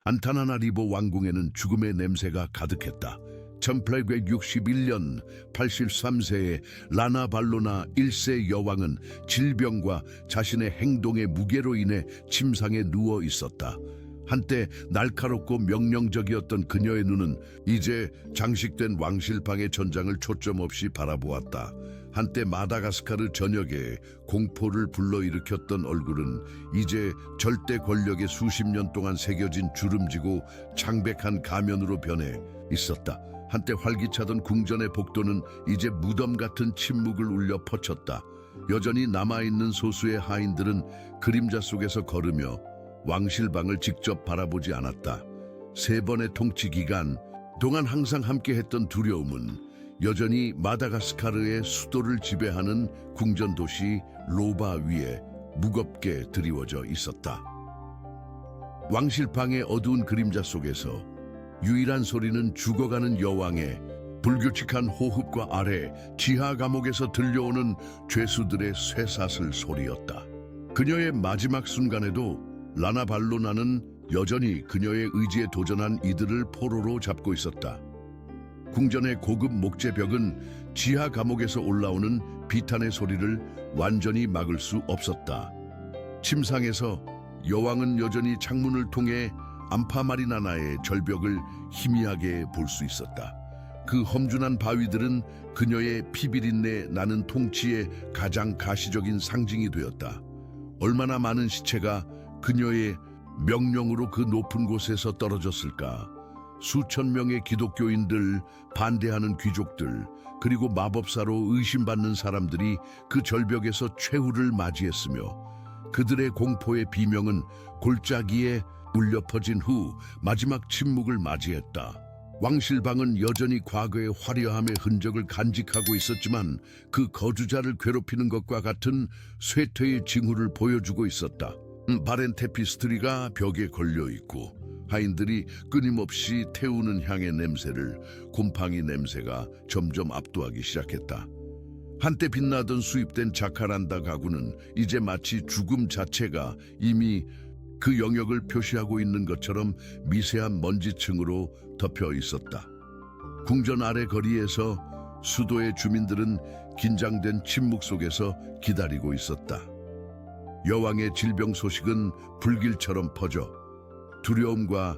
안타나나리보 왕궁에는 죽음의 냄새가 가득했다. 1861년 83세의 라나발로나 1세 여왕은 질병과 자신의 행동의 무게로 인해 침상에 누워 있었다. 한때 날카롭고 명령적이었던 그녀의 눈은 이제 장식된 왕실방의 전장을 초점 없이 바라보았다. 한때 마다가스카르 전역에 공포를 불러일으켰던 얼굴은 이제 절대 권력의 수십 년 동안 새겨진 주름지고 창백한 가면으로 변해 있었다. 한때 활기차던 궁전의 복도는 이제 무덤 같은 침묵을 울려 퍼쳤다. 여전히 남아있는 소수의 하인들은 그림자 속에서 걸으며 왕실방을 직접 바라보지 않았다. 3번의 통치 기간 동안 항상 함께했던 두려움은 여전히 마다가스카르의 수도를 지배하는 궁전 도시 로바 위에 무겁게 드리워져 있었다. 왕실방의 어두운 그림자 속에서 유일한 소리는 죽어가는 여왕의 불규칙한 호흡과 아래 지하 감옥에서 들려오는 죄수들의 쇠사슬 소리였다. 그녀의 마지막 순간에도 라나발로나는 여전히 그녀의 의지에 도전한 이들을 포로로 잡고 있었다. 궁전의 고급 목재벽은 지하 감옥에서 올라오는 비탄의 소리를 완전히 막을 수 없었다. 침상에서 여왕은 여전히 창문을 통해 암파마리나나의 절벽을 희미하게 볼 수 있었다. 그 험준한 바위들은 그녀의 피비린내 나는 통치의 가장 가시적인 상징이 되었다. 얼마나 많은 시체가 그녀의 명령으로 그 높은 곳에서 떨어졌을까? 수천 명의 기독교인들, 반대하는 귀족들, 그리고 마법사로 의심받는 사람들이 그 절벽에서 최후를 맞이했으며 그들의 공포의 비명은 골짜기에 울려 퍼진 후 마지막 침묵을 맞이했다. 왕실방은 여전히 과거의 화려함의 흔적을 간직하고 있었지만 그 거주자를 괴롭히는 것과 같은 쇠퇴의 징후를 보여주고 있었다. 바렌 테피스트리가 벽에 걸려있고 하인들이 끊임없이 태우는 향의 냄새를 곰팡이 냄새가 점점 압도하기 시작했다. 한때 빛나던 수입된 자카란다 가구는 이제 마치 죽음 자체가 이미 그 영역을 표시하고 있는 것처럼 미세한 먼지층으로 덮여 있었다. 궁전 아래 거리에서 수도의 주민들은 긴장된 침묵 속에서 기다리고 있었다. 여왕의 질병 소식은 불길처럼 퍼져 두려움과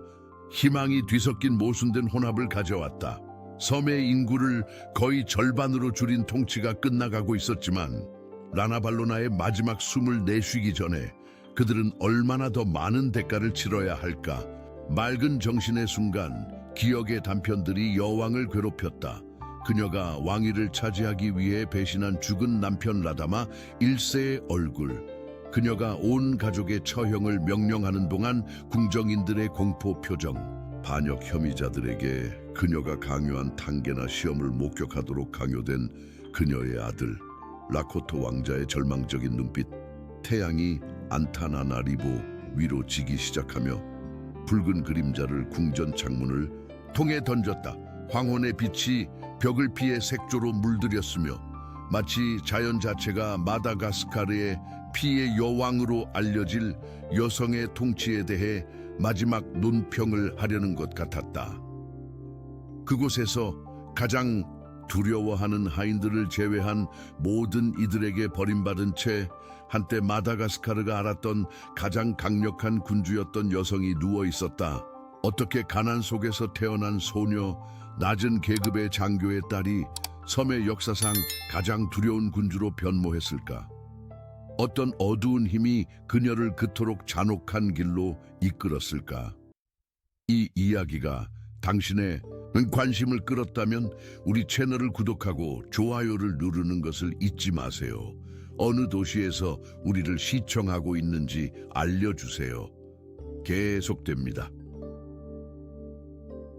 희망이 뒤섞인 모순된 혼합을 가져왔다. 섬의 인구를 거의 절반으로 줄인 통치가 끝나가고 있었지만 라나발로나의 마지막 숨을 내쉬기 전에 그들은 얼마나 더 많은 대가를 치러야 할까? 맑은 정신의 순간 기억의 단편들이 여왕을 괴롭혔다. 그녀가 왕위를 차지하기 위해 배신한 죽은 남편 라다마 1세의 얼굴, 그녀가 온 가족의 처형을 명령하는 동안 궁정인들의 공포 표정, 반역 혐의자들에게 그녀가 강요한 단계나 시험을 목격하도록 강요된 그녀의 아들 라코토 왕자의 절망적인 눈빛, 태양이 안타나나리보 위로 지기 시작하며 붉은 그림자를 궁전 창문을 통해 던졌다. 황혼의 빛이 벽을 피해 색조로 물들였으며 마치 자연 자체가 마다가스카르의 피의 여왕으로 알려질 여성의 통치에 대해 마지막 논평을 하려는 것 같았다. 그곳에서 가장 두려워하는 하인들을 제외한 모든 이들에게 버림받은 채 한때 마다가스카르가 알았던 가장 강력한 군주였던 여성이 누워 있었다. 어떻게 가난 속에서 태어난 소녀, 낮은 계급의 장교의 딸이 섬의 역사상 가장 두려운 군주로 변모했을까? 어떤 어두운 힘이 그녀를 그토록 잔혹한 길로 이끌었을까? 이 이야기가 당신의 관심을 끌었다면 우리 채널을 구독하고 좋아요를 누르는 것을 잊지 마세요. 어느 도시에서 우리를 시청하고 있는지 알려주세요. 계속됩니다.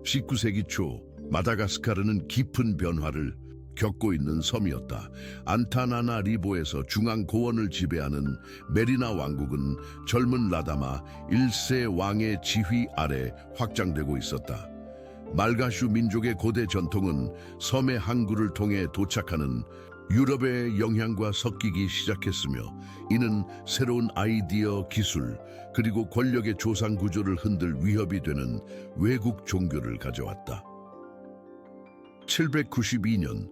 19세기 초 마다가스카르는 깊은 변화를 겪고 있는 섬이었다. 안타나나리보에서 중앙 고원을 지배하는 메리나 왕국은 젊은 라다마 1세 왕의 지휘 아래 확장되고 있었다. 말가슈 민족의 고대 전통은 섬의 항구를 통해 도착하는 유럽의 영향과 섞이기 시작했으며 이는 새로운 아이디어, 기술, 그리고 권력의 조상 구조를 흔들 위협이 되는 외국 종교를 가져왔다. 792년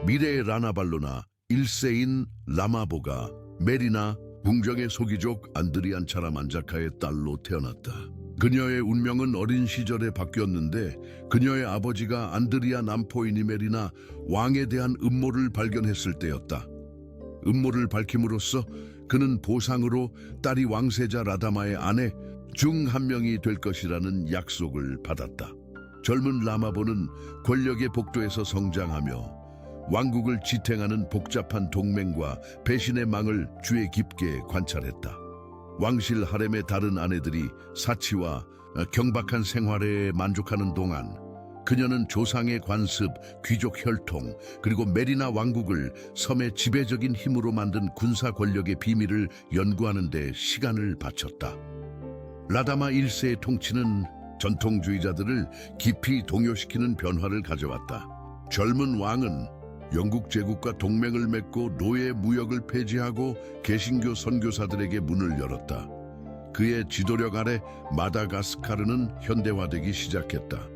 미래의 라나발로나 1세인 라마보가 메리나 궁정의 소귀족 안드리안 차라만자카의 딸로 태어났다. 그녀의 운명은 어린 시절에 바뀌었는데 그녀의 아버지가 안드리아 남포이니 메리나 왕에 대한 음모를 발견했을 때였다. 음모를 밝힘으로써 그는 보상으로 딸이 왕세자 라다마의 아내 중 한 명이 될 것이라는 약속을 받았다. 젊은 라마보는 권력의 복도에서 성장하며 왕국을 지탱하는 복잡한 동맹과 배신의 망을 주의 깊게 관찰했다. 왕실 하렘의 다른 아내들이 사치와 경박한 생활에 만족하는 동안 그녀는 조상의 관습, 귀족 혈통, 그리고 메리나 왕국을 섬의 지배적인 힘으로 만든 군사 권력의 비밀을 연구하는 데 시간을 바쳤다. 라다마 1세의 통치는 전통주의자들을 깊이 동요시키는 변화를 가져왔다. 젊은 왕은 영국 제국과 동맹을 맺고 노예 무역을 폐지하고 개신교 선교사들에게 문을 열었다. 그의 지도력 아래 마다가스카르는 현대화되기 시작했다.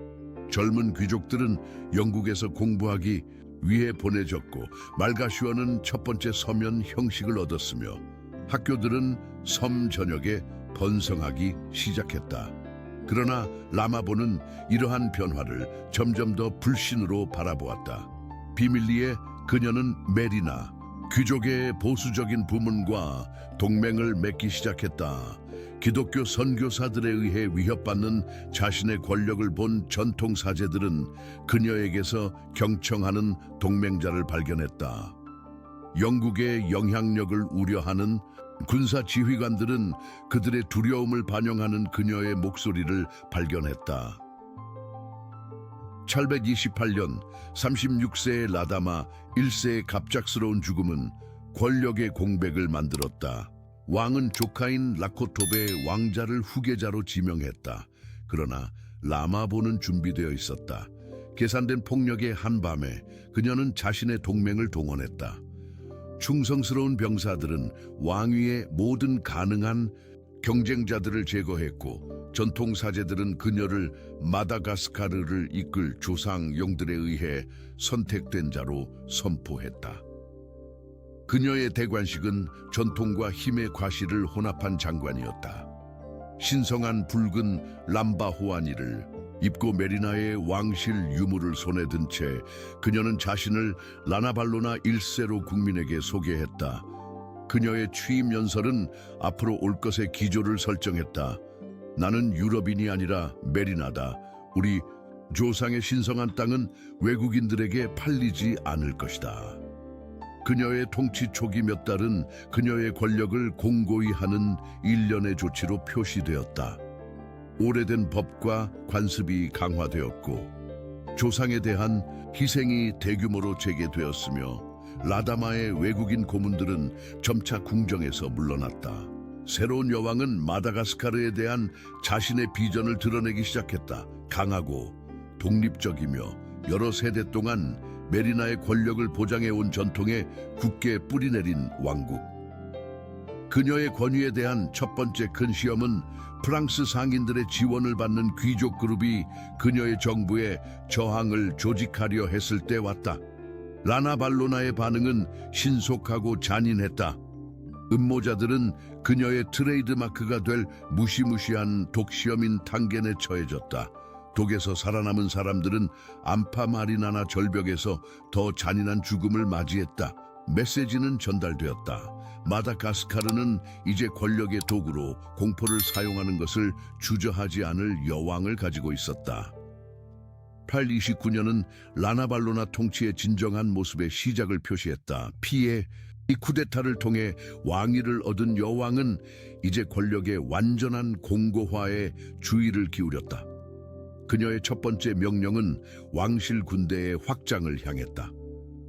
젊은 귀족들은 영국에서 공부하기 위해 보내졌고 말가슈어는 첫 번째 서면 형식을 얻었으며 학교들은 섬 전역에 번성하기 시작했다. 그러나 라마보는 이러한 변화를 점점 더 불신으로 바라보았다. 비밀리에 그녀는 메리나, 귀족의 보수적인 부문과 동맹을 맺기 시작했다. 기독교 선교사들에 의해 위협받는 자신의 권력을 본 전통 사제들은 그녀에게서 경청하는 동맹자를 발견했다. 영국의 영향력을 우려하는 군사 지휘관들은 그들의 두려움을 반영하는 그녀의 목소리를 발견했다. 828년 36세의 라다마 1세의 갑작스러운 죽음은 권력의 공백을 만들었다. 왕은 조카인 라코토베의 왕자를 후계자로 지명했다. 그러나 라마보는 준비되어 있었다. 계산된 폭력의 한밤에 그녀는 자신의 동맹을 동원했다. 충성스러운 병사들은 왕위의 모든 가능한 경쟁자들을 제거했고 전통 사제들은 그녀를 마다가스카르를 이끌 조상 영들에 의해 선택된 자로 선포했다. 그녀의 대관식은 전통과 힘의 과실을 혼합한 장관이었다. 신성한 붉은 람바호아니를 입고 메리나의 왕실 유물을 손에 든 채 그녀는 자신을 라나발로나 1세로 국민에게 소개했다. 그녀의 취임 연설은 앞으로 올 것의 기조를 설정했다. 나는 유럽인이 아니라 메리나다. 우리 조상의 신성한 땅은 외국인들에게 팔리지 않을 것이다. 그녀의 통치 초기 몇 달은 그녀의 권력을 공고히 하는 일련의 조치로 표시되었다. 오래된 법과 관습이 강화되었고 조상에 대한 희생이 대규모로 재개되었으며 라다마의 외국인 고문들은 점차 궁정에서 물러났다. 새로운 여왕은 마다가스카르에 대한 자신의 비전을 드러내기 시작했다. 강하고 독립적이며 여러 세대 동안 메리나의 권력을 보장해온 전통에 굳게 뿌리내린 왕국. 그녀의 권위에 대한 첫 번째 큰 시험은 프랑스 상인들의 지원을 받는 귀족 그룹이 그녀의 정부에 저항을 조직하려 했을 때 왔다. 라나발로나의 반응은 신속하고 잔인했다. 음모자들은 그녀의 트레이드마크가 될 무시무시한 독시험인 탕겐에 처해졌다. 독에서 살아남은 사람들은 암파마리나나 절벽에서 더 잔인한 죽음을 맞이했다. 메시지는 전달되었다. 마다가스카르는 이제 권력의 도구로 공포를 사용하는 것을 주저하지 않을 여왕을 가지고 있었다. 829년은 라나발로나 통치의 진정한 모습의 시작을 표시했다. 피해 이 쿠데타를 통해 왕위를 얻은 여왕은 이제 권력의 완전한 공고화에 주의를 기울였다. 그녀의 첫 번째 명령은 왕실 군대의 확장을 향했다.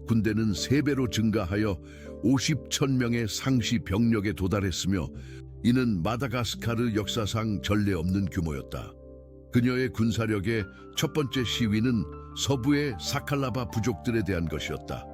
군대는 3배로 증가하여 50,000명의 상시 병력에 도달했으며 이는 마다가스카르 역사상 전례 없는 규모였다. 그녀의 군사력의 첫 번째 시위는 서부의 사칼라바 부족들에 대한 것이었다.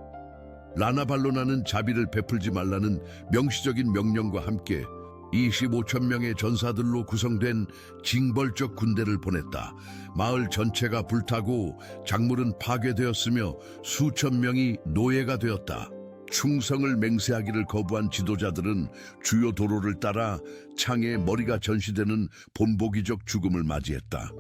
라나발로나는 자비를 베풀지 말라는 명시적인 명령과 함께 25천 명의 전사들로 구성된 징벌적 군대를 보냈다. 마을 전체가 불타고 작물은 파괴되었으며 수천 명이 노예가 되었다. 충성을 맹세하기를 거부한 지도자들은 주요 도로를 따라 창에 머리가 전시되는 본보기적 죽음을 맞이했다.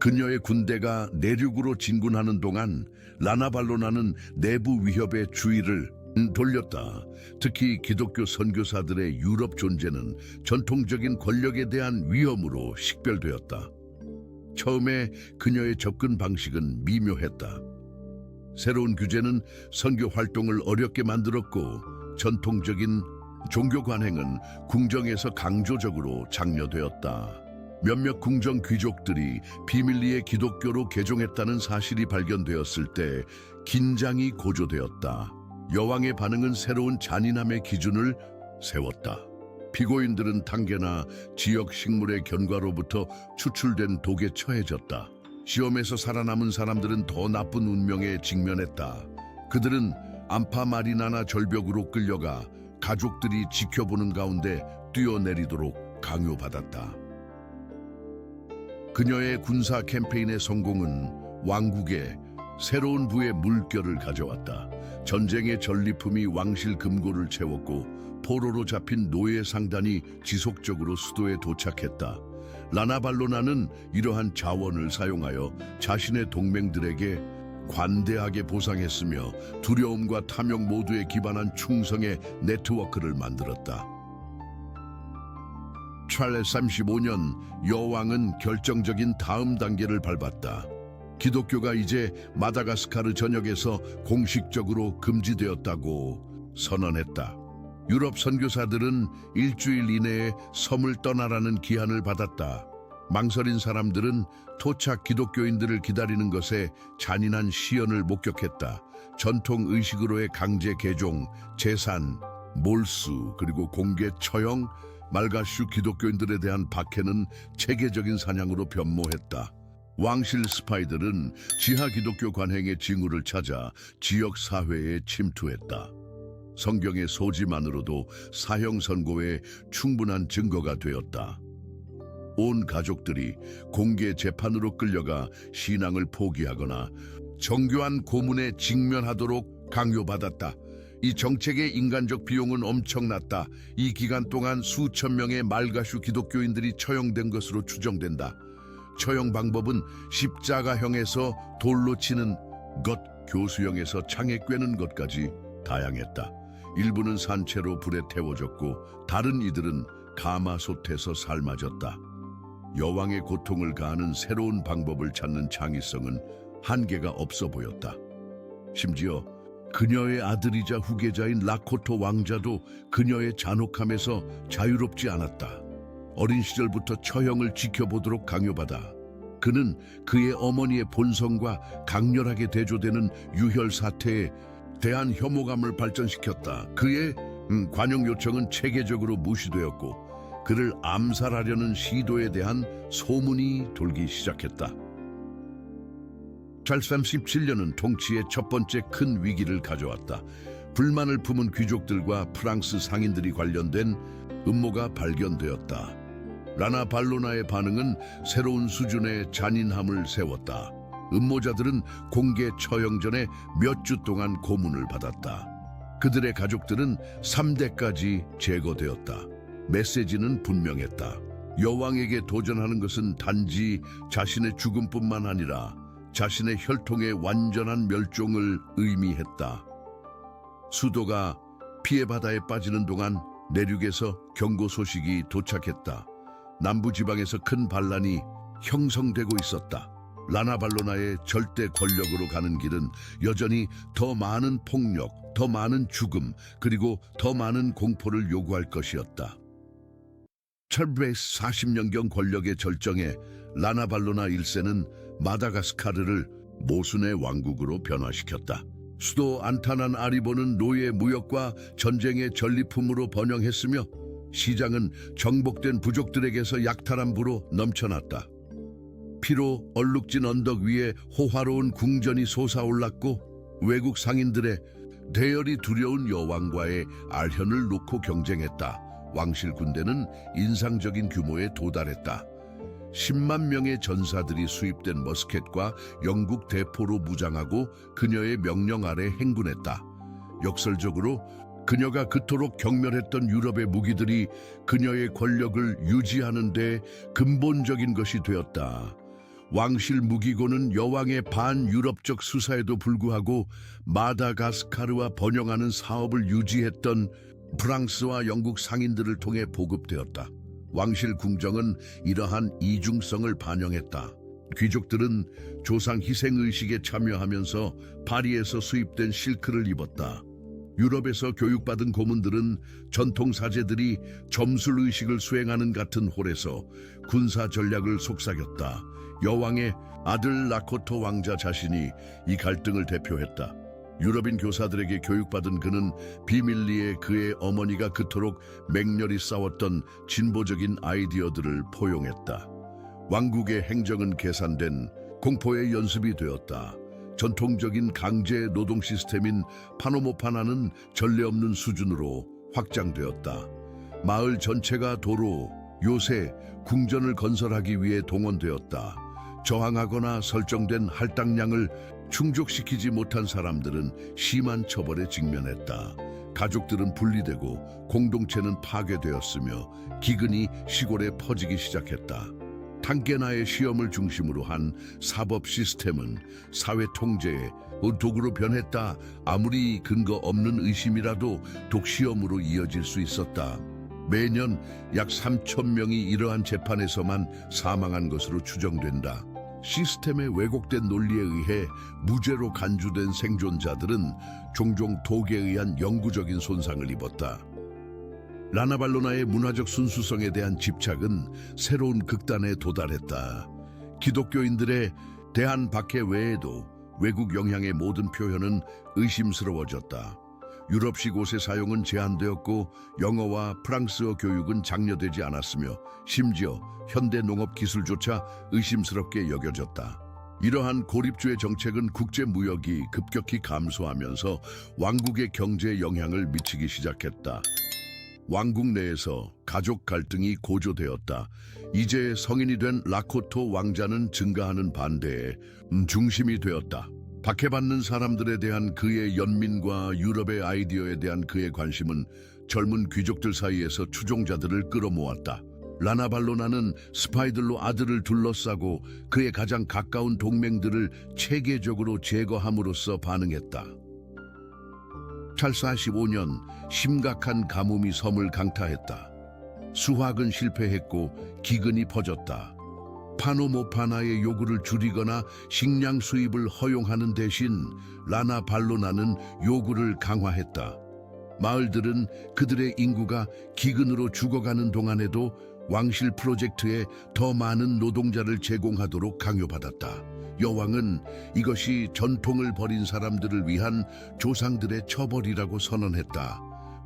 그녀의 군대가 내륙으로 진군하는 동안 라나발로나는 내부 위협의 주의를 돌렸다. 특히 기독교 선교사들의 유럽 존재는 전통적인 권력에 대한 위험으로 식별되었다. 처음에 그녀의 접근 방식은 미묘했다. 새로운 규제는 선교 활동을 어렵게 만들었고 전통적인 종교 관행은 궁정에서 강조적으로 장려되었다. 몇몇 궁정 귀족들이 비밀리에 기독교로 개종했다는 사실이 발견되었을 때 긴장이 고조되었다. 여왕의 반응은 새로운 잔인함의 기준을 세웠다. 피고인들은 단계나 지역 식물의 견과로부터 추출된 독에 처해졌다. 시험에서 살아남은 사람들은 더 나쁜 운명에 직면했다. 그들은 암파마리나나 절벽으로 끌려가 가족들이 지켜보는 가운데 뛰어내리도록 강요받았다. 그녀의 군사 캠페인의 성공은 왕국에 새로운 부의 물결을 가져왔다. 전쟁의 전리품이 왕실 금고를 채웠고 포로로 잡힌 노예 상단이 지속적으로 수도에 도착했다. 라나발로나는 이러한 자원을 사용하여 자신의 동맹들에게 관대하게 보상했으며 두려움과 탐욕 모두에 기반한 충성의 네트워크를 만들었다. 찰레스 35년 여왕은 결정적인 다음 단계를 밟았다. 기독교가 이제 마다가스카르 전역에서 공식적으로 금지되었다고 선언했다. 유럽 선교사들은 일주일 이내에 섬을 떠나라는 기한을 받았다. 망설인 사람들은 토착 기독교인들을 기다리는 것에 잔인한 시연을 목격했다. 전통 의식으로의 강제 개종, 재산, 몰수, 그리고 공개 처형, 말가슈 기독교인들에 대한 박해는 체계적인 사냥으로 변모했다. 왕실 스파이들은 지하 기독교 관행의 징후를 찾아 지역 사회에 침투했다. 성경의 소지만으로도 사형 선고에 충분한 증거가 되었다. 온 가족들이 공개 재판으로 끌려가 신앙을 포기하거나 정교한 고문에 직면하도록 강요받았다. 이 정책의 인간적 비용은 엄청났다. 이 기간 동안 수천 명의 말가슈 기독교인들이 처형된 것으로 추정된다. 처형 방법은 십자가형에서 돌로 치는 것, 교수형에서 창에 꿰는 것까지 다양했다. 일부는 산채로 불에 태워졌고 다른 이들은 가마솥에서 삶아졌다. 여왕의 고통을 가하는 새로운 방법을 찾는 창의성은 한계가 없어 보였다. 심지어 그녀의 아들이자 후계자인 라코토 왕자도 그녀의 잔혹함에서 자유롭지 않았다. 어린 시절부터 처형을 지켜보도록 강요받아 그는 그의 어머니의 본성과 강렬하게 대조되는 유혈 사태에 대한 혐오감을 발전시켰다. 그의 관용 요청은 체계적으로 무시되었고 그를 암살하려는 시도에 대한 소문이 돌기 시작했다. 찰스 37년은 통치의 첫 번째 큰 위기를 가져왔다. 불만을 품은 귀족들과 프랑스 상인들이 관련된 음모가 발견되었다. 라나발로나의 반응은 새로운 수준의 잔인함을 세웠다. 음모자들은 공개 처형 전에 몇 주 동안 고문을 받았다. 그들의 가족들은 3대까지 제거되었다. 메시지는 분명했다. 여왕에게 도전하는 것은 단지 자신의 죽음뿐만 아니라 자신의 혈통의 완전한 멸종을 의미했다. 수도가 피해 바다에 빠지는 동안 내륙에서 경고 소식이 도착했다. 남부지방에서 큰 반란이 형성되고 있었다. 라나발로나의 절대 권력으로 가는 길은 여전히 더 많은 폭력, 더 많은 죽음, 그리고 더 많은 공포를 요구할 것이었다. 1240년경 권력의 절정에 라나발로나 1세는 마다가스카르를 모순의 왕국으로 변화시켰다. 수도 안타난 아리보는 노예 무역과 전쟁의 전리품으로 번영했으며 시장은 정복된 부족들에게서 약탈한 부로 넘쳐났다. 피로 얼룩진 언덕 위에 호화로운 궁전이 솟아올랐고 외국 상인들의 대열이 두려운 여왕과의 알현을 놓고 경쟁했다. 왕실 군대는 인상적인 규모에 도달했다. 10만 명의 전사들이 수입된 머스켓과 영국 대포로 무장하고 그녀의 명령 아래 행군했다. 역설적으로 그녀가 그토록 경멸했던 유럽의 무기들이 그녀의 권력을 유지하는 데 근본적인 것이 되었다. 왕실 무기고는 여왕의 반유럽적 수사에도 불구하고 마다가스카르와 번영하는 사업을 유지했던 프랑스와 영국 상인들을 통해 보급되었다. 왕실 궁정은 이러한 이중성을 반영했다. 귀족들은 조상 희생의식에 참여하면서 파리에서 수입된 실크를 입었다. 유럽에서 교육받은 고문들은 전통 사제들이 점술의식을 수행하는 같은 홀에서 군사 전략을 속삭였다. 여왕의 아들 라코토 왕자 자신이 이 갈등을 대표했다. 유럽인 교사들에게 교육받은 그는 비밀리에 그의 어머니가 그토록 맹렬히 싸웠던 진보적인 아이디어들을 포용했다. 왕국의 행정은 계산된 공포의 연습이 되었다. 전통적인 강제 노동 시스템인 파노모파나는 전례 없는 수준으로 확장되었다. 마을 전체가 도로, 요새, 궁전을 건설하기 위해 동원되었다. 저항하거나 설정된 할당량을 충족시키지 못한 사람들은 심한 처벌에 직면했다. 가족들은 분리되고 공동체는 파괴되었으며 기근이 시골에 퍼지기 시작했다. 탄케나의 시험을 중심으로 한 사법 시스템은 사회 통제의 도구로 변했다. 아무리 근거 없는 의심이라도 독시험으로 이어질 수 있었다. 매년 약 3천 명이 이러한 재판에서만 사망한 것으로 추정된다. 시스템의 왜곡된 논리에 의해 무죄로 간주된 생존자들은 종종 독에 의한 영구적인 손상을 입었다. 라나발로나의 문화적 순수성에 대한 집착은 새로운 극단에 도달했다. 기독교인들의 대한 박해 외에도 외국 영향의 모든 표현은 의심스러워졌다. 유럽식 옷의 사용은 제한되었고 영어와 프랑스어 교육은 장려되지 않았으며 심지어 현대 농업 기술조차 의심스럽게 여겨졌다. 이러한 고립주의 정책은 국제 무역이 급격히 감소하면서 왕국의 경제에 영향을 미치기 시작했다. 왕국 내에서 가족 갈등이 고조되었다. 이제 성인이 된 라코토 왕자는 증가하는 반대에 중심이 되었다. 박해받는 사람들에 대한 그의 연민과 유럽의 아이디어에 대한 그의 관심은 젊은 귀족들 사이에서 추종자들을 끌어모았다. 라나발로나는 스파이들로 아들을 둘러싸고 그의 가장 가까운 동맹들을 체계적으로 제거함으로써 반응했다. 찰사 15년 심각한 가뭄이 섬을 강타했다. 수확은 실패했고 기근이 퍼졌다. 파노모파나의 요구를 줄이거나 식량 수입을 허용하는 대신 라나발로나는 요구를 강화했다. 마을들은 그들의 인구가 기근으로 죽어가는 동안에도 왕실 프로젝트에 더 많은 노동자를 제공하도록 강요받았다. 여왕은 이것이 전통을 버린 사람들을 위한 조상들의 처벌이라고 선언했다.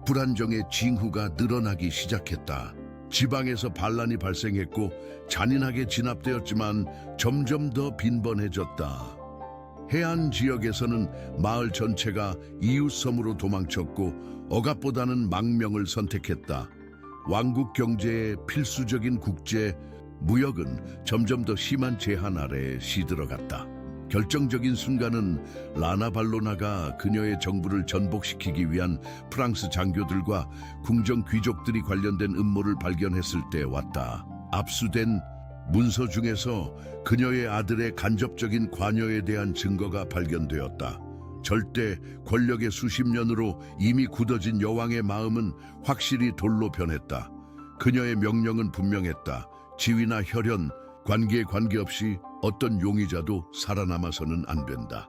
불안정의 징후가 늘어나기 시작했다. 지방에서 반란이 발생했고 잔인하게 진압되었지만 점점 더 빈번해졌다. 해안 지역에서는 마을 전체가 이웃섬으로 도망쳤고 억압보다는 망명을 선택했다. 왕국 경제의 필수적인 국제, 무역은 점점 더 심한 제한 아래에 시들어갔다. 결정적인 순간은 라나발로나가 그녀의 정부를 전복시키기 위한 프랑스 장교들과 궁정 귀족들이 관련된 음모를 발견했을 때 왔다. 압수된 문서 중에서 그녀의 아들의 간접적인 관여에 대한 증거가 발견되었다. 절대 권력의 수십 년으로 이미 굳어진 여왕의 마음은 확실히 돌로 변했다. 그녀의 명령은 분명했다. 지위나 혈연, 관계에 관계없이 어떤 용의자도 살아남아서는 안 된다.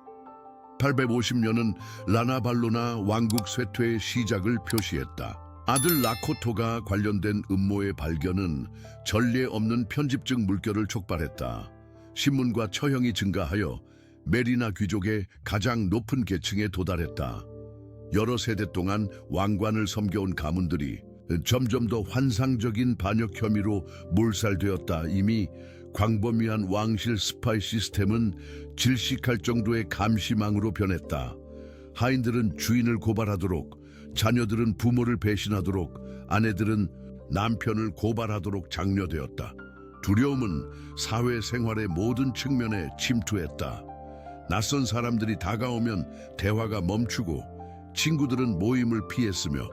850년은 라나발로나 왕국 쇠퇴의 시작을 표시했다. 아들 라코토가 관련된 음모의 발견은 전례 없는 편집증 물결을 촉발했다. 신문과 처형이 증가하여 메리나 귀족의 가장 높은 계층에 도달했다. 여러 세대 동안 왕관을 섬겨온 가문들이 점점 더 환상적인 반역 혐의로 몰살되었다. 이미 광범위한 왕실 스파이 시스템은 질식할 정도의 감시망으로 변했다. 하인들은 주인을 고발하도록, 자녀들은 부모를 배신하도록, 아내들은 남편을 고발하도록 장려되었다. 두려움은 사회생활의 모든 측면에 침투했다. 낯선 사람들이 다가오면 대화가 멈추고 친구들은 모임을 피했으며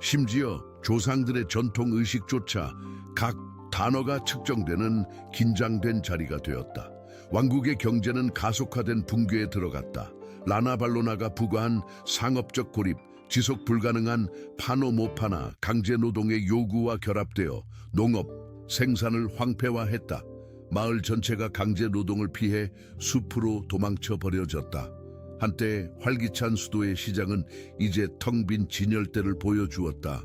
심지어 조상들의 전통 의식조차 각 단어가 측정되는 긴장된 자리가 되었다. 왕국의 경제는 가속화된 붕괴에 들어갔다. 라나발로나가 부과한 상업적 고립, 지속 불가능한 파노모파나 강제 노동의 요구와 결합되어 농업, 생산을 황폐화했다. 마을 전체가 강제 노동을 피해 숲으로 도망쳐 버려졌다. 한때 활기찬 수도의 시장은 이제 텅 빈 진열대를 보여주었다.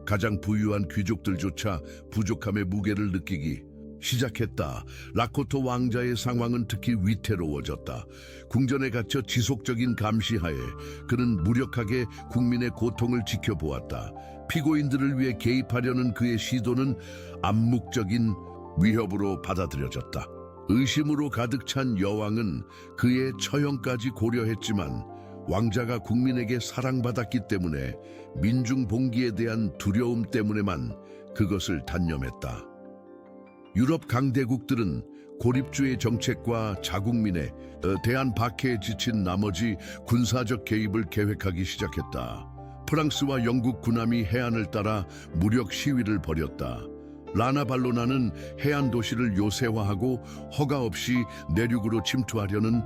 가장 부유한 귀족들조차 부족함의 무게를 느끼기 시작했다. 라코토 왕자의 상황은 특히 위태로워졌다. 궁전에 갇혀 지속적인 감시하에 그는 무력하게 국민의 고통을 지켜보았다. 피고인들을 위해 개입하려는 그의 시도는 암묵적인 위협으로 받아들여졌다. 의심으로 가득 찬 여왕은 그의 처형까지 고려했지만 왕자가 국민에게 사랑받았기 때문에 민중 봉기에 대한 두려움 때문에만 그것을 단념했다. 유럽 강대국들은 고립주의 정책과 자국민에 대한 박해에 지친 나머지 군사적 개입을 계획하기 시작했다. 프랑스와 영국 군함이 해안을 따라 무력 시위를 벌였다. 라나발로나는 해안 도시를 요새화하고 허가 없이 내륙으로 침투하려는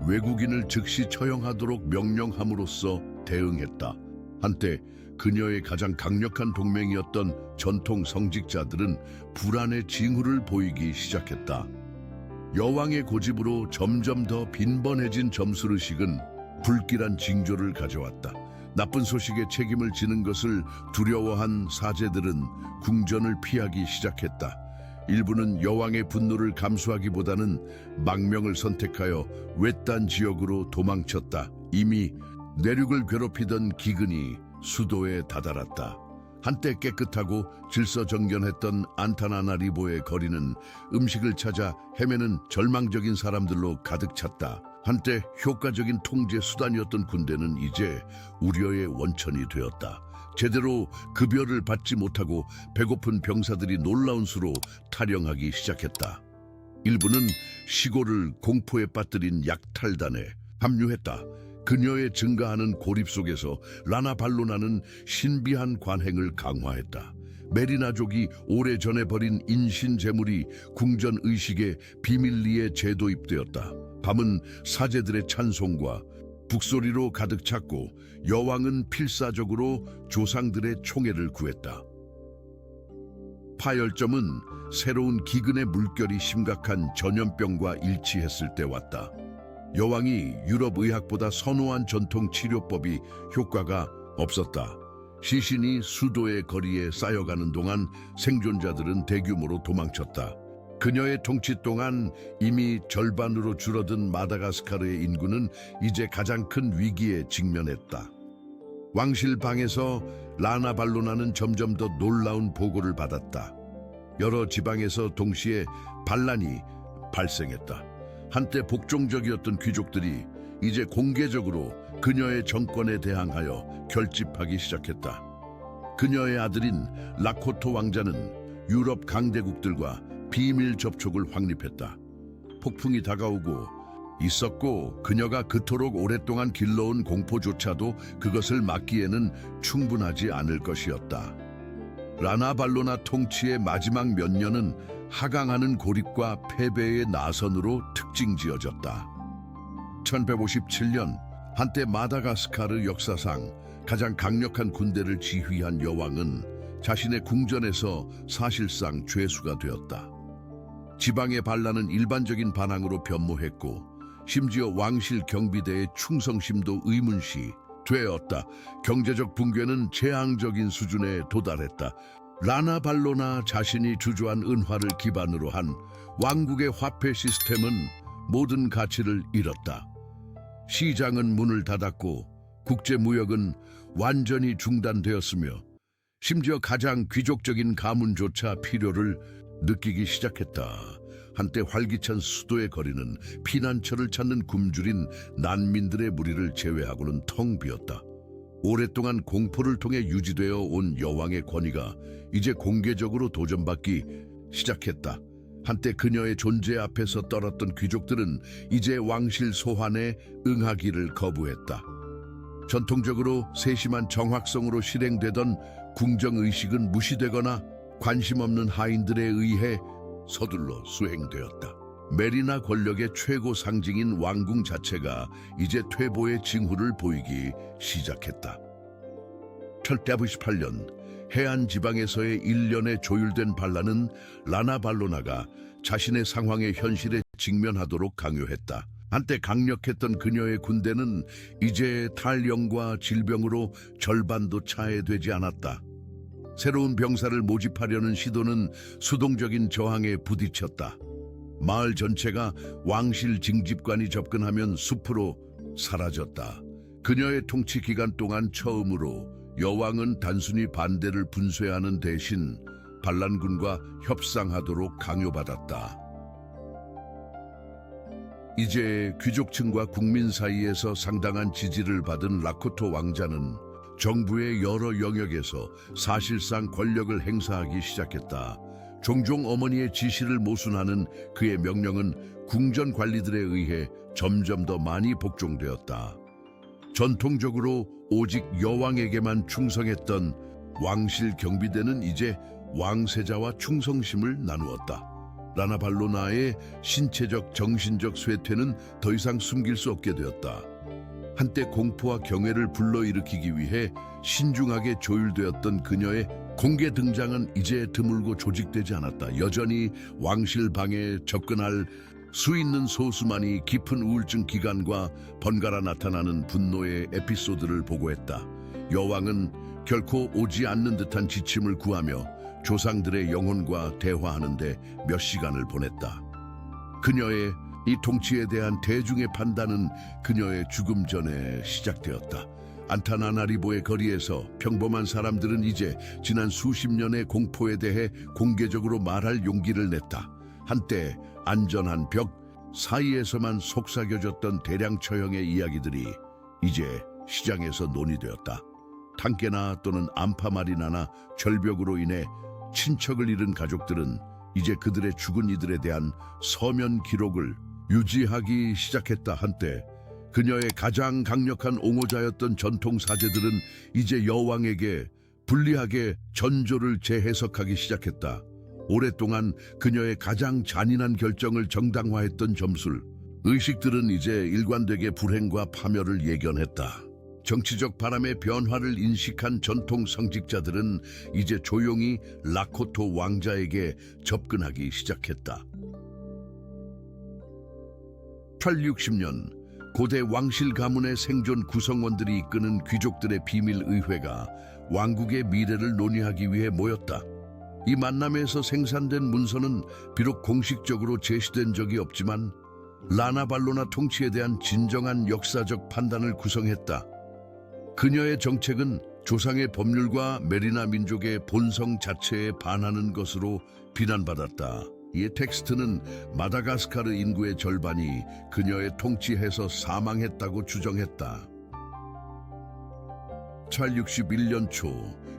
외국인을 즉시 처형하도록 명령함으로써 대응했다. 한때 그녀의 가장 강력한 동맹이었던 전통 성직자들은 불안의 징후를 보이기 시작했다. 여왕의 고집으로 점점 더 빈번해진 점수르식은 불길한 징조를 가져왔다. 나쁜 소식에 책임을 지는 것을 두려워한 사제들은 궁전을 피하기 시작했다. 일부는 여왕의 분노를 감수하기보다는 망명을 선택하여 외딴 지역으로 도망쳤다. 이미 내륙을 괴롭히던 기근이 수도에 다다랐다. 한때 깨끗하고 질서정연했던 안타나나리보의 거리는 음식을 찾아 헤매는 절망적인 사람들로 가득 찼다. 한때 효과적인 통제 수단이었던 군대는 이제 우려의 원천이 되었다. 제대로 급여를 받지 못하고 배고픈 병사들이 놀라운 수로 탈영하기 시작했다. 일부는 시골을 공포에 빠뜨린 약탈단에 합류했다. 그녀의 증가하는 고립 속에서 라나발로나는 신비한 관행을 강화했다. 메리나족이 오래전에 버린 인신 제물이 궁전 의식에 비밀리에 재도입되었다. 밤은 사제들의 찬송과 북소리로 가득 찼고 여왕은 필사적으로 조상들의 총애를 구했다. 파열점은 새로운 기근의 물결이 심각한 전염병과 일치했을 때 왔다. 여왕이 유럽 의학보다 선호한 전통 치료법이 효과가 없었다. 시신이 수도의 거리에 쌓여가는 동안 생존자들은 대규모로 도망쳤다. 그녀의 통치 동안 이미 절반으로 줄어든 마다가스카르의 인구는 이제 가장 큰 위기에 직면했다. 왕실 방에서 라나발로나는 점점 더 놀라운 보고를 받았다. 여러 지방에서 동시에 반란이 발생했다. 한때 복종적이었던 귀족들이 이제 공개적으로 그녀의 정권에 대항하여 결집하기 시작했다. 그녀의 아들인 라코토 왕자는 유럽 강대국들과 비밀 접촉을 확립했다. 폭풍이 다가오고 있었고 그녀가 그토록 오랫동안 길러온 공포조차도 그것을 막기에는 충분하지 않을 것이었다. 라나발로나 통치의 마지막 몇 년은 하강하는 고립과 패배의 나선으로 특징지어졌다. 1157년 한때 마다가스카르 역사상 가장 강력한 군대를 지휘한 여왕은 자신의 궁전에서 사실상 죄수가 되었다. 지방의 반란은 일반적인 반항으로 변모했고 심지어 왕실 경비대의 충성심도 의문시 되었다. 경제적 붕괴는 재앙적인 수준에 도달했다. 라나발로나 자신이 주조한 은화를 기반으로 한 왕국의 화폐 시스템은 모든 가치를 잃었다. 시장은 문을 닫았고 국제무역은 완전히 중단되었으며 심지어 가장 귀족적인 가문조차 필요를 느끼기 시작했다. 한때 활기찬 수도의 거리는 피난처를 찾는 굶주린 난민들의 무리를 제외하고는 텅 비었다. 오랫동안 공포를 통해 유지되어 온 여왕의 권위가 이제 공개적으로 도전받기 시작했다. 한때 그녀의 존재 앞에서 떨었던 귀족들은 이제 왕실 소환에 응하기를 거부했다. 전통적으로 세심한 정확성으로 실행되던 궁정의식은 무시되거나 관심 없는 하인들에 의해 서둘러 수행되었다. 메리나 권력의 최고 상징인 왕궁 자체가 이제 퇴보의 징후를 보이기 시작했다. 1898년 해안 지방에서의 일련의 조율된 반란은 라나발로나가 자신의 상황의 현실에 직면하도록 강요했다. 한때 강력했던 그녀의 군대는 이제 탈영과 질병으로 절반도 차해되지 않았다. 새로운 병사를 모집하려는 시도는 수동적인 저항에 부딪혔다. 마을 전체가 왕실 징집관이 접근하면 숲으로 사라졌다. 그녀의 통치 기간 동안 처음으로 여왕은 단순히 반대를 분쇄하는 대신 반란군과 협상하도록 강요받았다. 이제 귀족층과 국민 사이에서 상당한 지지를 받은 라코토 왕자는 정부의 여러 영역에서 사실상 권력을 행사하기 시작했다. 종종 어머니의 지시를 모순하는 그의 명령은 궁전 관리들에 의해 점점 더 많이 복종되었다. 전통적으로 오직 여왕에게만 충성했던 왕실 경비대는 이제 왕세자와 충성심을 나누었다. 라나발로나의 신체적, 정신적 쇠퇴는 더 이상 숨길 수 없게 되었다. 한때 공포와 경외를 불러일으키기 위해 신중하게 조율되었던 그녀의 공개 등장은 이제 드물고 조직되지 않았다. 여전히 왕실 방에 접근할 수 있는 소수만이 깊은 우울증 기간과 번갈아 나타나는 분노의 에피소드를 보고했다. 여왕은 결코 오지 않는 듯한 지침을 구하며 조상들의 영혼과 대화하는데 몇 시간을 보냈다. 그녀의 이 통치에 대한 대중의 판단은 그녀의 죽음 전에 시작되었다. 안타나나리보의 거리에서 평범한 사람들은 이제 지난 수십 년의 공포에 대해 공개적으로 말할 용기를 냈다. 한때 안전한 벽 사이에서만 속삭여졌던 대량 처형의 이야기들이 이제 시장에서 논의되었다. 탕깨나 또는 암파마리나나 절벽으로 인해 친척을 잃은 가족들은 이제 그들의 죽은 이들에 대한 서면 기록을 유지하기 시작했다. 한때 그녀의 가장 강력한 옹호자였던 전통 사제들은 이제 여왕에게 불리하게 전조를 재해석하기 시작했다. 오랫동안 그녀의 가장 잔인한 결정을 정당화했던 점술, 의식들은 이제 일관되게 불행과 파멸을 예견했다. 정치적 바람의 변화를 인식한 전통 성직자들은 이제 조용히 라코토 왕자에게 접근하기 시작했다. 860년 고대 왕실 가문의 생존 구성원들이 이끄는 귀족들의 비밀 의회가 왕국의 미래를 논의하기 위해 모였다. 이 만남에서 생산된 문서는 비록 공식적으로 제시된 적이 없지만 라나발로나 통치에 대한 진정한 역사적 판단을 구성했다. 그녀의 정책은 조상의 법률과 메리나 민족의 본성 자체에 반하는 것으로 비난받았다. 이 텍스트는 마다가스카르 인구의 절반이 그녀의 통치에서 사망했다고 주장했다. 861년 초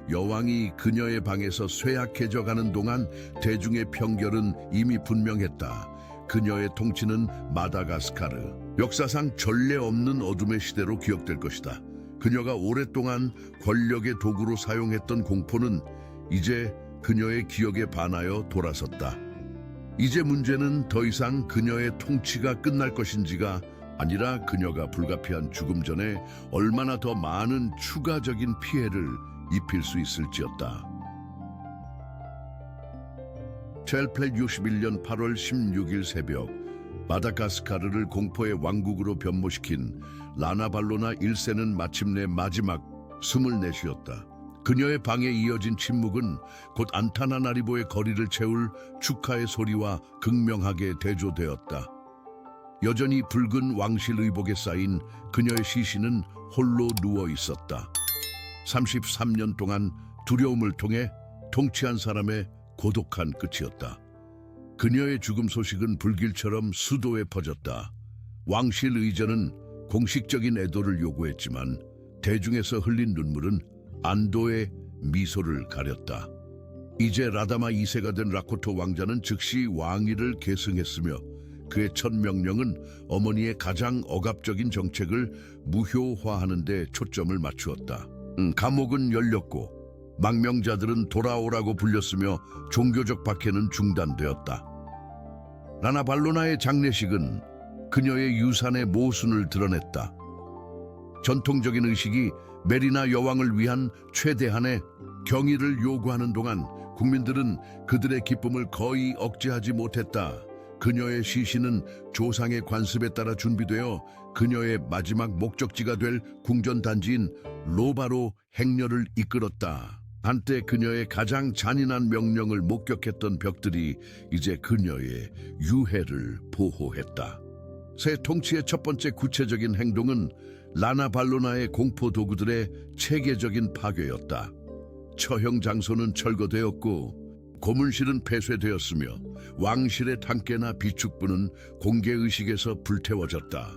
여왕이 그녀의 방에서 쇠약해져가는 동안 대중의 편결은 이미 분명했다. 그녀의 통치는 마다가스카르, 역사상 전례 없는 어둠의 시대로 기억될 것이다. 그녀가 오랫동안 권력의 도구로 사용했던 공포는 이제 그녀의 기억에 반하여 돌아섰다. 이제 문제는 더 이상 그녀의 통치가 끝날 것인지가 아니라 그녀가 불가피한 죽음 전에 얼마나 더 많은 추가적인 피해를 입힐 수 있을지였다. 1861년 8월 16일 새벽 마다가스카르를 공포의 왕국으로 변모시킨 라나발로나 1세는 마침내 마지막 숨을 내쉬었다. 그녀의 방에 이어진 침묵은 곧 안타나나리보의 거리를 채울 축하의 소리와 극명하게 대조되었다. 여전히 붉은 왕실 의복에 쌓인 그녀의 시신은 홀로 누워 있었다. 33년 동안 두려움을 통해 통치한 사람의 고독한 끝이었다. 그녀의 죽음 소식은 불길처럼 수도에 퍼졌다. 왕실 의전은 공식적인 애도를 요구했지만 대중에서 흘린 눈물은 안도의 미소를 가렸다. 이제 라다마 2세가 된 라코토 왕자는 즉시 왕위를 계승했으며 그의 첫 명령은 어머니의 가장 억압적인 정책을 무효화하는 데 초점을 맞추었다. 감옥은 열렸고 망명자들은 돌아오라고 불렸으며 종교적 박해는 중단되었다. 라나 발로나의 장례식은 그녀의 유산의 모순을 드러냈다. 전통적인 의식이 메리나 여왕을 위한 최대한의 경의를 요구하는 동안 국민들은 그들의 기쁨을 거의 억제하지 못했다. 그녀의 시신은 조상의 관습에 따라 준비되어 그녀의 마지막 목적지가 될 궁전 단지인 로바로 행렬을 이끌었다. 한때 그녀의 가장 잔인한 명령을 목격했던 벽들이 이제 그녀의 유해를 보호했다. 새 통치의 첫 번째 구체적인 행동은 라나 발로나의 공포 도구들의 체계적인 파괴였다. 처형 장소는 철거되었고 고문실은 폐쇄되었으며 왕실의 탕계나 비축부는 공개의식에서 불태워졌다.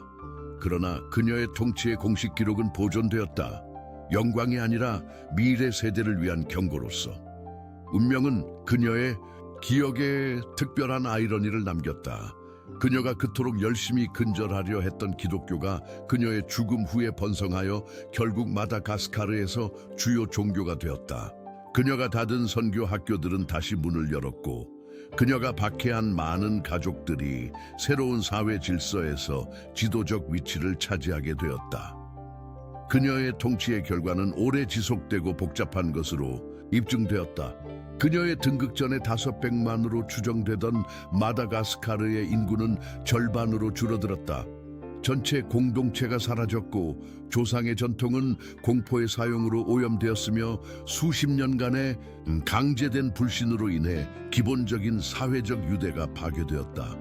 그러나 그녀의 통치의 공식 기록은 보존되었다. 영광이 아니라 미래 세대를 위한 경고로서. 운명은 그녀의 기억에 특별한 아이러니를 남겼다. 그녀가 그토록 열심히 근절하려 했던 기독교가 그녀의 죽음 후에 번성하여 결국 마다가스카르에서 주요 종교가 되었다. 그녀가 닫은 선교 학교들은 다시 문을 열었고 그녀가 박해한 많은 가족들이 새로운 사회 질서에서 지도적 위치를 차지하게 되었다. 그녀의 통치의 결과는 오래 지속되고 복잡한 것으로 입증되었다. 그녀의 등극전에 500만으로 추정되던 마다가스카르의 인구는 절반으로 줄어들었다. 전체 공동체가 사라졌고 조상의 전통은 공포의 사용으로 오염되었으며 수십 년간의 강제된 불신으로 인해 기본적인 사회적 유대가 파괴되었다.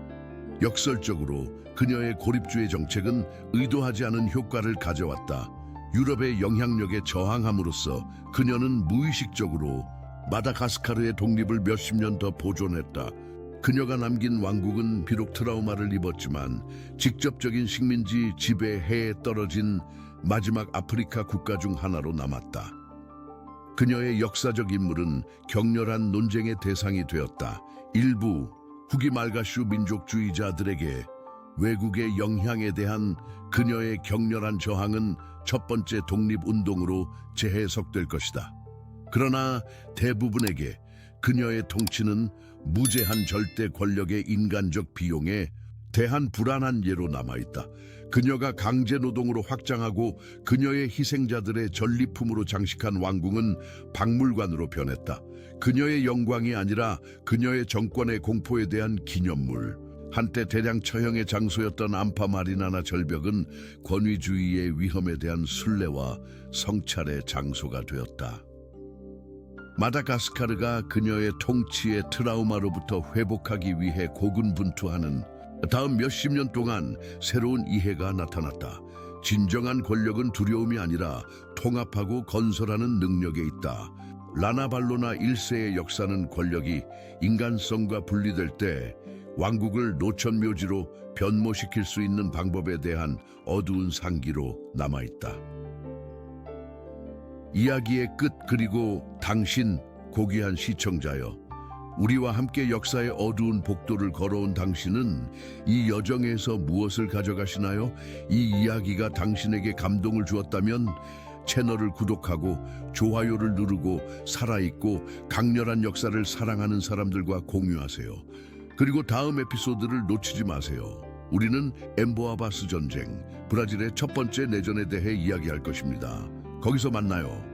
역설적으로 그녀의 고립주의 정책은 의도하지 않은 효과를 가져왔다. 유럽의 영향력에 저항함으로써 그녀는 무의식적으로 마다가스카르의 독립을 몇십 년 더 보존했다. 그녀가 남긴 왕국은 비록 트라우마를 입었지만 직접적인 식민지 지배해에 떨어진 마지막 아프리카 국가 중 하나로 남았다. 그녀의 역사적 인물은 격렬한 논쟁의 대상이 되었다. 일부 후기 말가슈 민족주의자들에게 외국의 영향에 대한 그녀의 격렬한 저항은 첫 번째 독립운동으로 재해석될 것이다. 그러나 대부분에게 그녀의 통치는 무제한 절대 권력의 인간적 비용에 대한 불안한 예로 남아있다. 그녀가 강제노동으로 확장하고 그녀의 희생자들의 전리품으로 장식한 왕궁은 박물관으로 변했다. 그녀의 영광이 아니라 그녀의 정권의 공포에 대한 기념물. 한때 대량 처형의 장소였던 암파마리나나 절벽은 권위주의의 위험에 대한 순례와 성찰의 장소가 되었다. 마다가스카르가 그녀의 통치의 트라우마로부터 회복하기 위해 고군분투하는 다음 몇십 년 동안 새로운 이해가 나타났다. 진정한 권력은 두려움이 아니라 통합하고 건설하는 능력에 있다. 라나 발로나 1세의 역사는 권력이 인간성과 분리될 때 왕국을 노천묘지로 변모시킬 수 있는 방법에 대한 어두운 상기로 남아있다. 이야기의 끝. 그리고 당신 고귀한 시청자여, 우리와 함께 역사의 어두운 복도를 걸어온 당신은 이 여정에서 무엇을 가져가시나요? 이 이야기가 당신에게 감동을 주었다면 채널을 구독하고 좋아요를 누르고 살아있고 강렬한 역사를 사랑하는 사람들과 공유하세요. 그리고 다음 에피소드를 놓치지 마세요. 우리는 엠보아바스 전쟁, 브라질의 첫 번째 내전에 대해 이야기할 것입니다. 거기서 만나요.